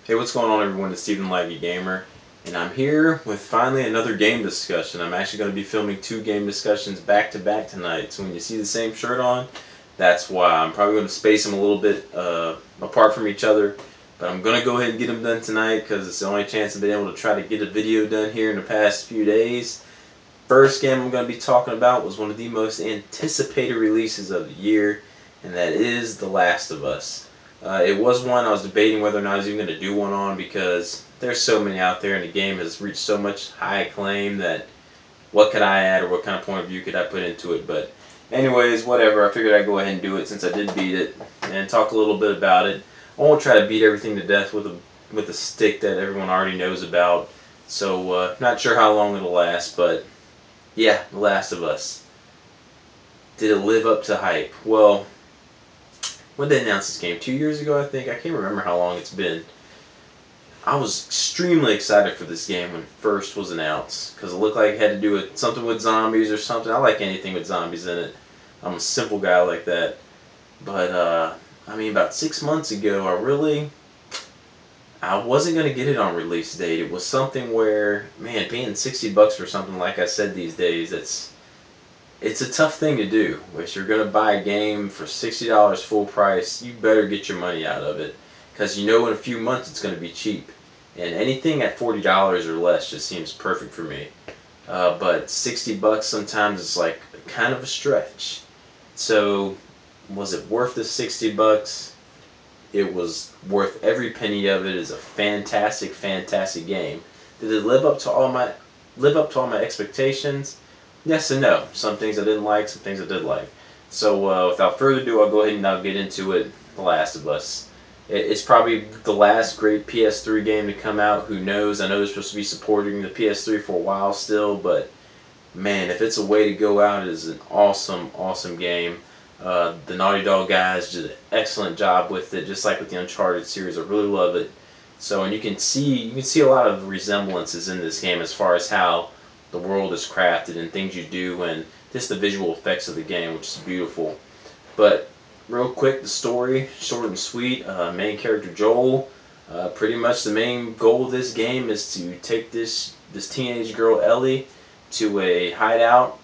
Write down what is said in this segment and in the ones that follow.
Hey, what's going on, everyone? It's Stephen Laggy Gamer, and I'm here with finally another game discussion. I'm actually going to be filming two game discussions back to back tonight. So when you see the same shirt on, that's why. I'm probably going to space them a little bit apart from each other, but I'm going to go ahead and get them done tonight because it's the only chance I've been able to try to get a video done here in the past few days. First game I'm going to be talking about was one of the most anticipated releases of the year, and that is The Last of Us. It was one I was debating whether or not I was even going to do one on because there's so many out there and the game has reached so much high acclaim that what could I add or what kind of point of view could I put into it. But anyways, whatever, I figured I'd go ahead and do it since I did beat it and talk a little bit about it. I won't try to beat everything to death with a stick that everyone already knows about, so not sure how long it'll last, but yeah, The Last of Us. Did it live up to hype? Well, when did they announce this game? 2 years ago, I think. I can't remember how long it's been. I was extremely excited for this game when it first was announced because it looked like it had to do with something with zombies or something. I like anything with zombies in it. I'm a simple guy like that. But I mean, about 6 months ago, I wasn't gonna get it on release date. It was something where, man, paying $60 for something like I said these days, it's a tough thing to do. If you're gonna buy a game for $60 full price, you better get your money out of it, because you know in a few months it's gonna be cheap. And anything at $40 or less just seems perfect for me. But $60 sometimes is like kind of a stretch. So was it worth the $60? It was worth every penny of it. It's a fantastic, fantastic game. Did it live up to all my expectations? Yes and no. Some things I didn't like, some things I did like. So without further ado, I'll go ahead and I'll get into it. The Last of Us. It's probably the last great PS3 game to come out. Who knows? I know they're supposed to be supporting the PS3 for a while still, but man, if it's a way to go out, it is an awesome, awesome game. The Naughty Dog guys did an excellent job with it, just like with the Uncharted series. I really love it. So, and you can see a lot of resemblances in this game as far as how the world is crafted and things you do, and just the visual effects of the game, which is beautiful. But real quick, the story, short and sweet. Main character Joel. Pretty much the main goal of this game is to take this teenage girl Ellie to a hideout,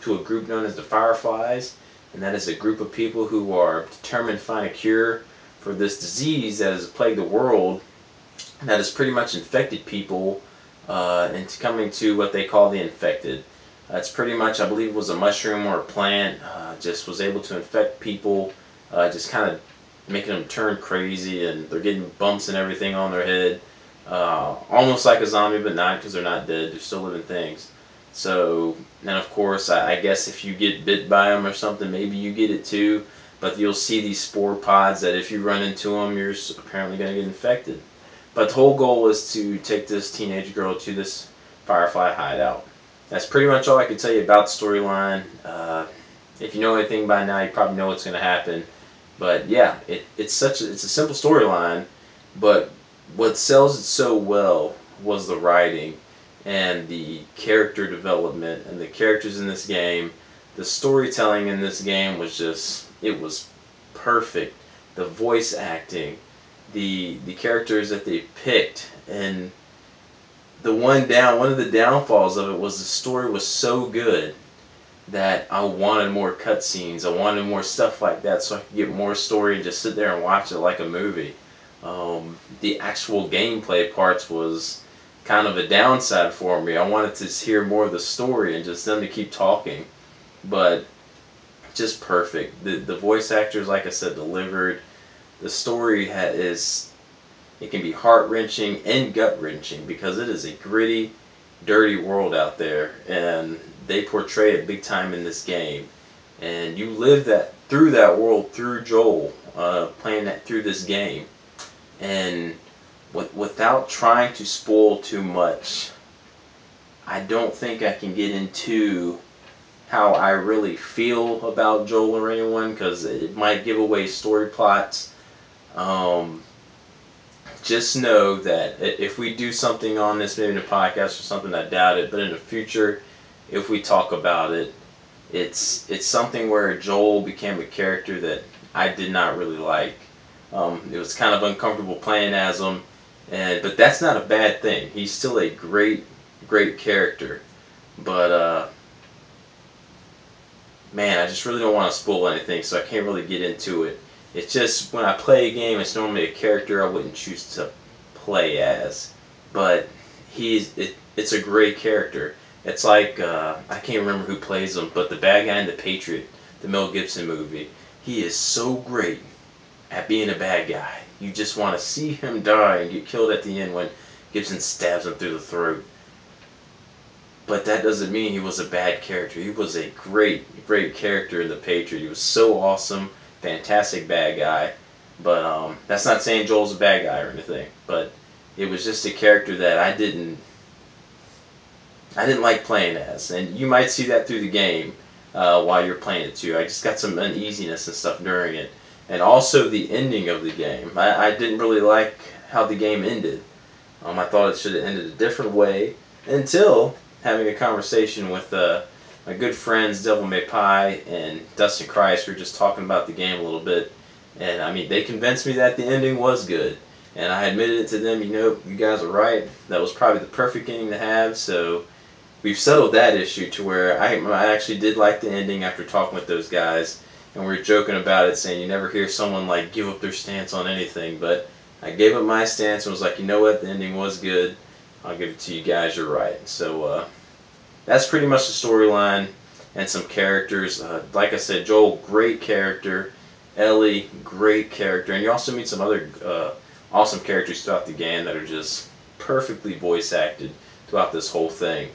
to a group known as the Fireflies, and that is a group of people who are determined to find a cure for this disease that has plagued the world, that has pretty much infected people into coming to what they call the infected. It's pretty much, I believe it was a mushroom or a plant, just was able to infect people, just kind of making them turn crazy, and they're getting bumps and everything on their head. Almost like a zombie, but not, because they're not dead, they're still living things. So, and of course, I guess if you get bit by them or something, maybe you get it too. But you'll see these spore pods that if you run into them, you're apparently going to get infected. But the whole goal is to take this teenage girl to this Firefly hideout. That's pretty much all I can tell you about the storyline. If you know anything by now, you probably know what's going to happen. But yeah, it's a simple storyline, but what sells it so well was the writing and the character development and the characters in this game. The storytelling in this game was just, it was perfect. The voice acting, the characters that they picked, and one of the downfalls of it was the story was so good that I wanted more cutscenes. I wanted more stuff like that so I could get more story and just sit there and watch it like a movie. The actual gameplay parts was kind of a downside for me. I wanted to hear more of the story and just them to keep talking, but just perfect. The voice actors, like I said, delivered. The story is, it can be heart wrenching and gut wrenching because it is a gritty, dirty world out there, and they portray it big time in this game. And you live that world through Joel, playing that through this game, and without trying to spoil too much, I don't think I can get into how I really feel about Joel or anyone because it might give away story plots. Um, just know that if we do something on this, maybe in a podcast or something, I doubt it, but in the future, if we talk about it, it's something where Joel became a character that I did not really like. It was kind of uncomfortable playing as him, but that's not a bad thing. He's still a great character. But man, I just really don't want to spoil anything, so I can't really get into it. It's just when I play a game, it's normally a character I wouldn't choose to play as, but it's a great character. It's like I can't remember who plays him, but the bad guy in The Patriot, the Mel Gibson movie, he is so great at being a bad guy. You just want to see him die and get killed at the end when Gibson stabs him through the throat. But that doesn't mean he was a bad character. He was a great character in The Patriot. He was so awesome, fantastic bad guy. But that's not saying Joel's a bad guy or anything. But it was just a character that I didn't like playing as, and you might see that through the game while you're playing it too. I just got some uneasiness and stuff during it, and also the ending of the game. I didn't really like how the game ended. I thought it should have ended a different way until having a conversation with my good friends Devil May Pie and Dustin Christ. We were just talking about the game a little bit, and I mean they convinced me that the ending was good. And I admitted it to them, you guys are right. That was probably the perfect ending to have, so we've settled that issue to where I actually did like the ending after talking with those guys, and we were joking about it, saying you never hear someone like give up their stance on anything, but I gave up my stance and was like, you know what, the ending was good. I'll give it to you guys. You're right. So that's pretty much the storyline and some characters. Like I said, Joel, great character. Ellie, great character, and you also meet some other awesome characters throughout the game that are just perfectly voice acted throughout this whole thing.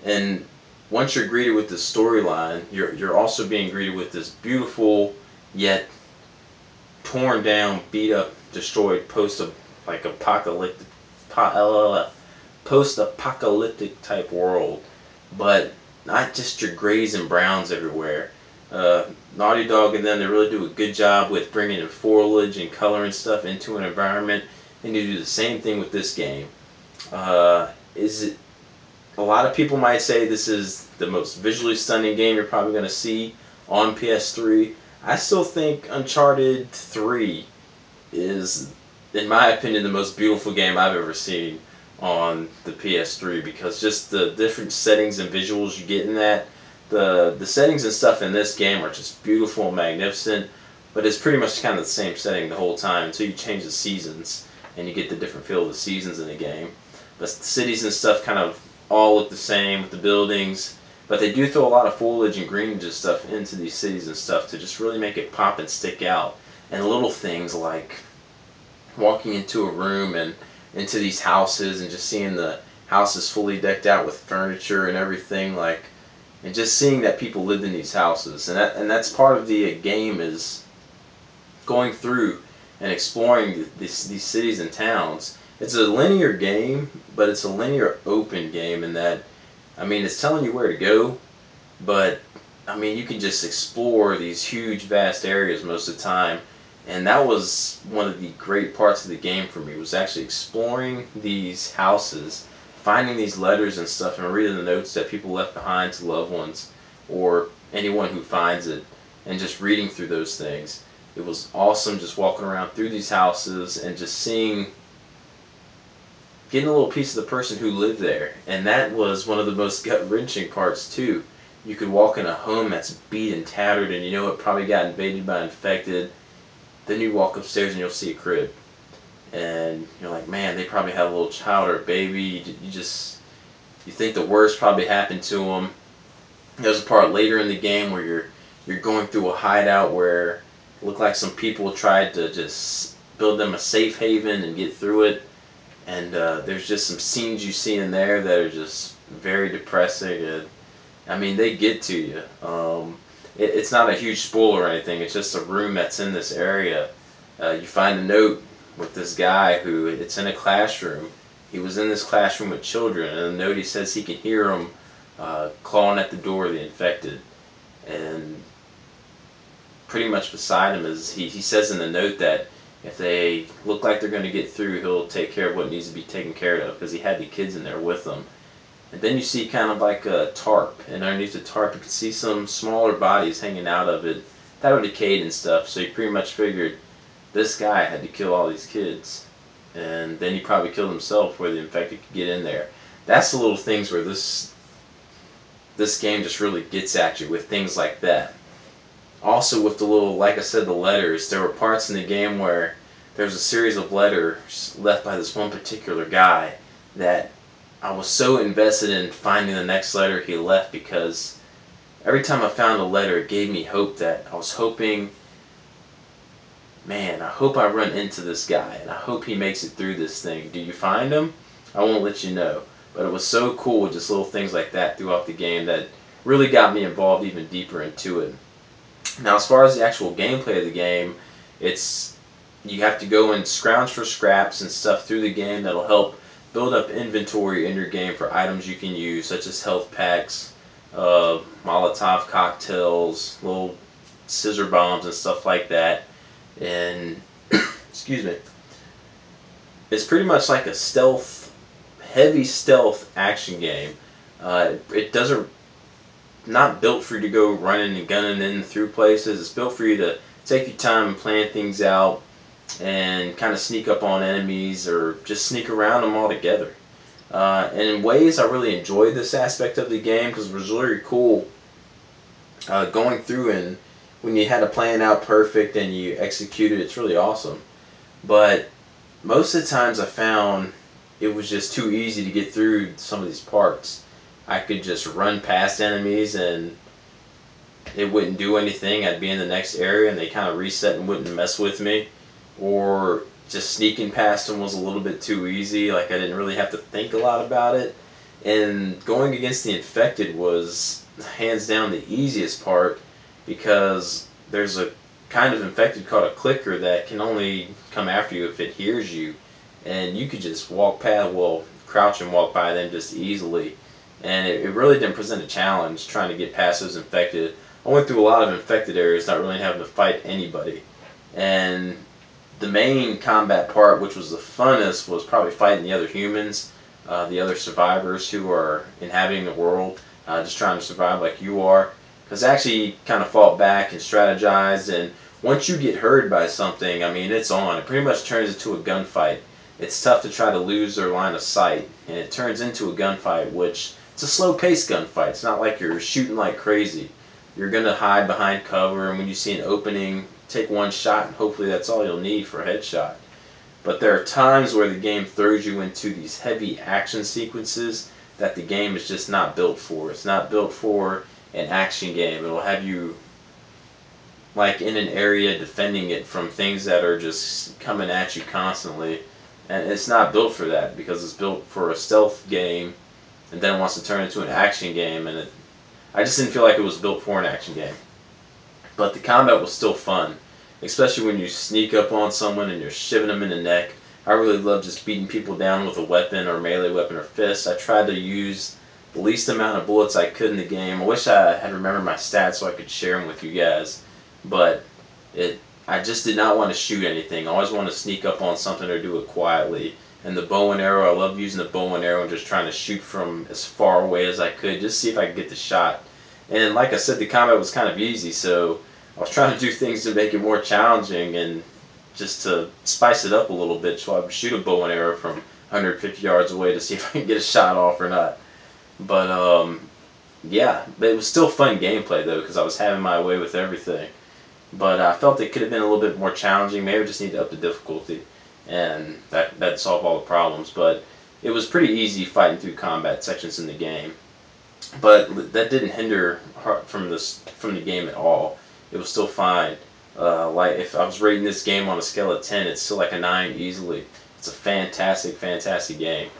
And once you're greeted with this storyline, you're also being greeted with this beautiful yet torn down, beat up, destroyed like apocalyptic post apocalyptic type world, but not just your grays and browns everywhere. Naughty Dog and them, they really do a good job with bringing in foliage and color and stuff into an environment, and you do the same thing with this game. Is it A lot of people might say this is the most visually stunning game you're probably going to see on PS3. I still think Uncharted 3 is, in my opinion, the most beautiful game I've ever seen on the PS3, because just the different settings and visuals you get in that. The settings and stuff in this game are just beautiful and magnificent, but it's pretty much kind of the same setting the whole time until you change the seasons and you get the different feel of the seasons in the game. But the cities and stuff kind of all look the same with the buildings, but they do throw a lot of foliage and greens and stuff into these cities and stuff to just really make it pop and stick out. And little things like walking into a room and into these houses and just seeing the houses fully decked out with furniture and everything, like, and just seeing that people lived in these houses, and that's part of the game, is going through and exploring these cities and towns. It's a linear game, but it's a linear open game in that, I mean, it's telling you where to go, but I mean, you can just explore these huge, vast areas most of the time. And that was one of the great parts of the game for me, was actually exploring these houses, finding these letters and stuff, and reading the notes that people left behind to loved ones or anyone who finds it, and just reading through those things. It was awesome just walking around through these houses and just getting a little piece of the person who lived there. And that was one of the most gut-wrenching parts too. You could walk in a home that's beat and tattered, and you know it probably got invaded by infected. Then you walk upstairs and you'll see a crib, and you're like, man, they probably had a little child or a baby. You think the worst probably happened to them. There's a part later in the game where you're going through a hideout where it looked like some people tried to just build them a safe haven and get through it, and there's just some scenes you see in there that are just very depressing, and I mean, they get to you. It's not a huge spoiler or anything. It's just a room that's in this area. You find a note with this guy who, it's in a classroom. He was in this classroom with children, and in the note he says he can hear them clawing at the door of the infected. And pretty much beside him is, he says in the note that if they look like they're going to get through, he'll take care of what needs to be taken care of, because he had the kids in there with him. And then you see kind of like a tarp, and underneath the tarp you can see some smaller bodies hanging out of it that were decayed and stuff. So you pretty much figured this guy had to kill all these kids, and then he probably killed himself where the infected could get in there. That's the little things where this game just really gets at you with things like that. Also with the little, like I said, the letters, there were parts in the game where there's a series of letters left by this one particular guy that I was so invested in finding the next letter he left, because every time I found a letter it gave me hope. That I was hoping, man, I hope I run into this guy and I hope he makes it through this thing. Do you find him? I won't let you know. But it was so cool, just little things like that throughout the game that really got me involved even deeper into it. Now, as far as the actual gameplay of the game, it's you have to go and scrounge for scraps and stuff through the game that'll help build up inventory in your game for items you can use, such as health packs, Molotov cocktails, little scissor bombs, and stuff like that. And excuse me, it's pretty much like a heavy stealth action game. It doesn't not built for you to go running and gunning in through places. It's built for you to take your time and plan things out and kind of sneak up on enemies or just sneak around them altogether. And in ways, I really enjoyed this aspect of the game because it was really cool going through, and when you had a plan out perfect and you execute it, it's really awesome. But most of the times I found it was just too easy to get through some of these parts. I could just run past enemies and it wouldn't do anything. I'd be in the next area and they kind of reset and wouldn't mess with me. Or just sneaking past them was a little bit too easy. Like I didn't really have to think a lot about it. And going against the infected was hands down the easiest part, because there's a kind of infected called a clicker that can only come after you if it hears you. And you could just walk past, well, crouch and walk by them just easily. And it really didn't present a challenge trying to get past those infected. I went through a lot of infected areas not really having to fight anybody. And the main combat part, which was the funnest, was probably fighting the other humans, the other survivors who are inhabiting the world, just trying to survive like you are. Because actually kind of fought back and strategized, and once you get heard by something, I mean, it's on. It pretty much turns into a gunfight. It's tough to try to lose their line of sight, and it turns into a gunfight, which it's a slow-paced gunfight. It's not like you're shooting like crazy. You're going to hide behind cover, and when you see an opening, take one shot, and hopefully that's all you'll need for a headshot. But there are times where the game throws you into these heavy action sequences that the game is just not built for. It's not built for an action game. It'll have you like in an area defending it from things that are just coming at you constantly. And it's not built for that, because it's built for a stealth game and then it wants to turn into an action game, and I just didn't feel like it was built for an action game. But the combat was still fun, especially when you sneak up on someone and you're shivving them in the neck. I really love just beating people down with a weapon or melee weapon or fist. I tried to use the least amount of bullets I could in the game. I wish I had remembered my stats so I could share them with you guys. But I just did not want to shoot anything. I always wanted to sneak up on something or do it quietly. And the bow and arrow, I love using the bow and arrow and just trying to shoot from as far away as I could, just see if I could get the shot. And like I said, the combat was kind of easy, so I was trying to do things to make it more challenging and just to spice it up a little bit. So I would shoot a bow and arrow from 150 yards away to see if I can get a shot off or not. But yeah, but it was still fun gameplay though, because I was having my way with everything. But I felt it could have been a little bit more challenging. Maybe I just need to up the difficulty, and that'd solve all the problems. But it was pretty easy fighting through combat sections in the game. But that didn't hinder from the game at all. It was still fine. Like if I was rating this game on a scale of 10, it's still like a 9 easily. It's a fantastic, fantastic game.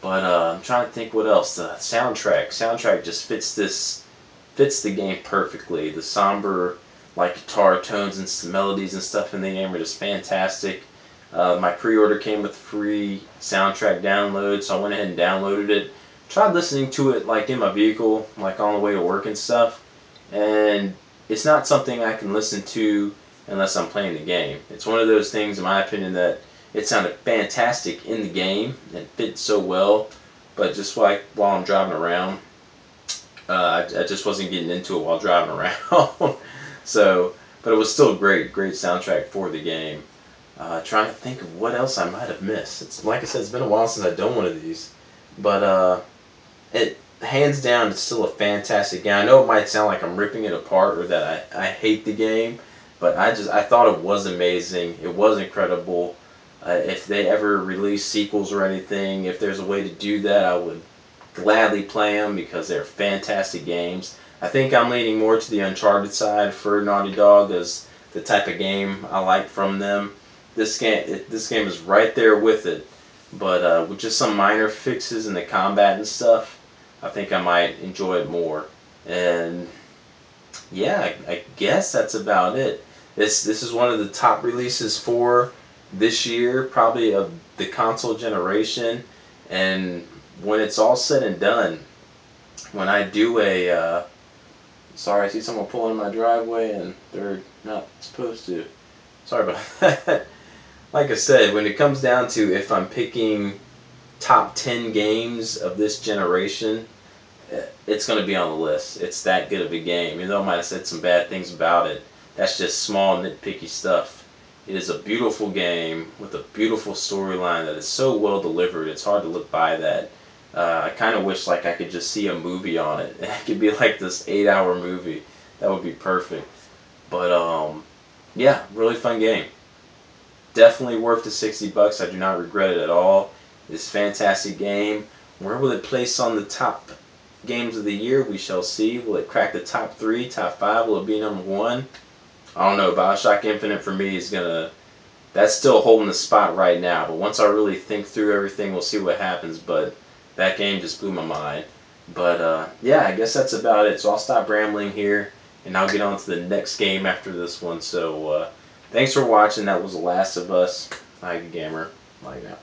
But I'm trying to think what else. The soundtrack just fits the game perfectly. The somber like guitar tones and some melodies and stuff in the game are just fantastic. My pre-order came with free soundtrack download, so I went ahead and downloaded it. Tried listening to it like in my vehicle, like on the way to work and stuff, and it's not something I can listen to unless I'm playing the game. It's one of those things, in my opinion, that it sounded fantastic in the game and fit so well, but just like while I'm driving around, I just wasn't getting into it while driving around. So, but it was still great soundtrack for the game. Trying to think of what else I might have missed. It's like I said, it's been a while since I've done one of these, but it hands down, it's still a fantastic game. I know it might sound like I'm ripping it apart or that I hate the game, but I thought it was amazing. It was incredible. If they ever release sequels or anything, if there's a way to do that, I would gladly play them because they're fantastic games. I think I'm leaning more to the Uncharted side for Naughty Dog as the type of game I like from them. This game is right there with it, but with just some minor fixes in the combat and stuff, I think I might enjoy it more. And yeah, I guess that's about it. This is one of the top releases for this year, probably of the console generation. And when it's all said and done, when I do a sorry, I see someone pulling in my driveway and they're not supposed to. Sorry about that. Like I said, when it comes down to if I'm picking top 10 games of this generation, it's going to be on the list. It's that good of a game. Even though I might have said some bad things about it, that's just small, nitpicky stuff. It is a beautiful game with a beautiful storyline that is so well delivered. It's hard to look by that. I kind of wish like I could just see a movie on it. It could be like this 8-hour movie. That would be perfect. But yeah, really fun game. Definitely worth the $60. I do not regret it at all. It's a fantastic game. Where will it place on the top games of the year? We shall see. Will it crack the top 3, top 5? Will it be number 1? I don't know. Bioshock Infinite for me is gonna. That's still holding the spot right now. But once I really think through everything, we'll see what happens. But that game just blew my mind. But yeah, I guess that's about it. So I'll stop rambling here, and I'll get on to the next game after this one. So thanks for watching. That was The Last of Us. Gamer. Bye now.